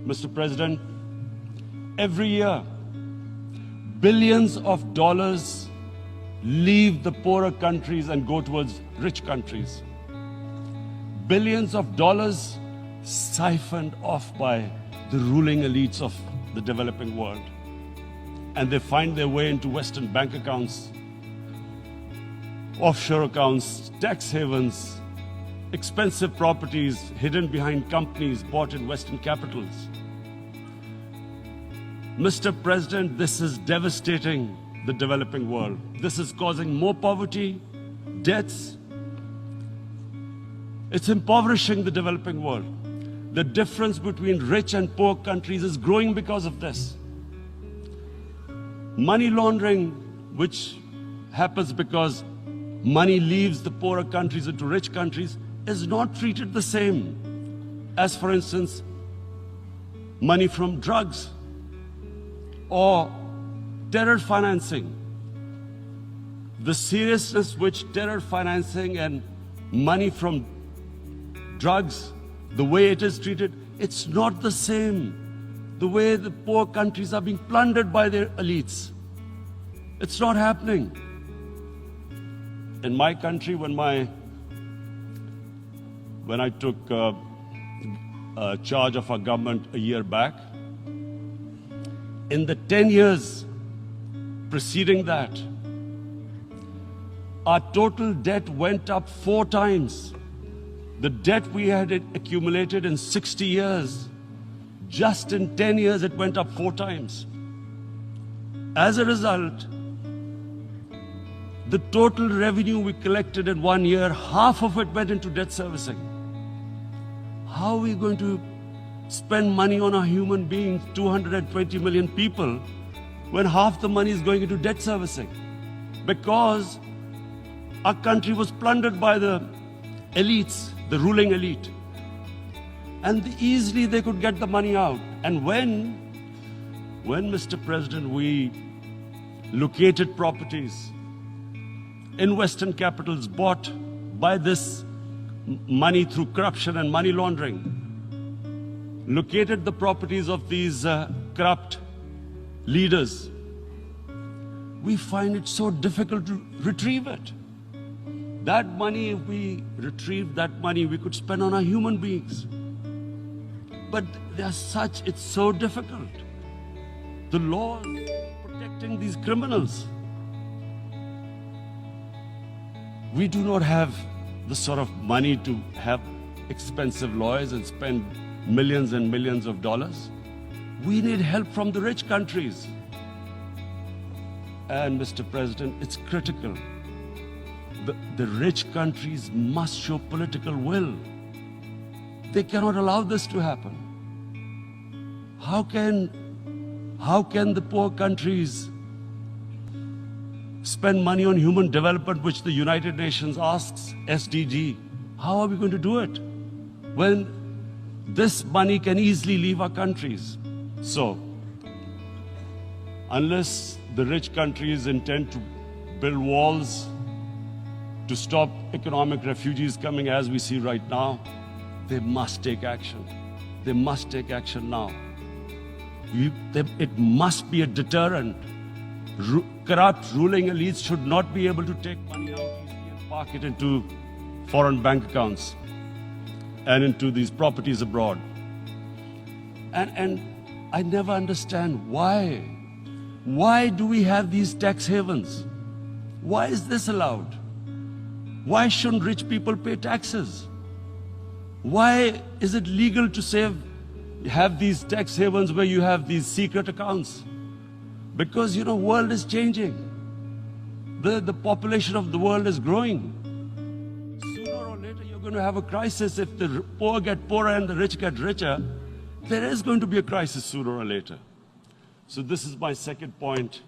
Mr. President, every year, billions of dollars leave the poorer countries and go towards rich countries. Billions of dollars siphoned off by the ruling elites of the developing world. And they find their way into Western bank accounts, offshore accounts, tax havens, expensive properties hidden behind companies bought in Western capitals. Mr. President, this is devastating the developing world. This is causing more poverty, deaths. It's impoverishing the developing world. The difference between rich and poor countries is growing because of this. Money laundering, which happens because money leaves the poorer countries into rich countries, is not treated the same as, for instance, money from drugs or terror financing. The seriousness which terror financing and money from drugs, the way it is treated, it's not the same. The way the poor countries are being plundered by their elites. It's not happening. In my country, when I took charge of our government a year back, in the 10 years preceding that, our total debt went up 4 times. The debt we had accumulated in 60 years, just in 10 years, it went up 4 times. As a result, the total revenue we collected in 1 year, half of it went into debt servicing. How are we going to spend money on our human beings, 220 million people, when half the money is going into debt servicing? Because our country was plundered by the elites, the ruling elite. And easily they could get the money out. And when, Mr. President, we located properties in Western capitals bought by this money through corruption and money laundering, located the properties of these corrupt leaders, we find it so difficult to retrieve it. That money, if we retrieved that money, we could spend on our human beings. But it's so difficult. The laws protecting these criminals. We do not have the sort of money to have expensive lawyers and spend millions and millions of dollars. We need help from the rich countries. And Mr. President, it's critical. The rich countries must show political will. They cannot allow this to happen. How can the poor countries spend money on human development, which the United Nations asks, SDG? How are we going to do it when this money can easily leave our countries? So, unless the rich countries intend to build walls to stop economic refugees coming as we see right now, they must take action. They must take action now. It must be a deterrent. Corrupt ruling elites should not be able to take money out easily and park it into foreign bank accounts and into these properties abroad. And I never understand why. Why do we have these tax havens? Why is this allowed? Why shouldn't rich people pay taxes? Why is it legal to have these tax havens where you have these secret accounts? Because, world is changing. The population of the world is growing. Sooner or later, you're going to have a crisis. If the poor get poorer and the rich get richer, there is going to be a crisis sooner or later. So this is my second point.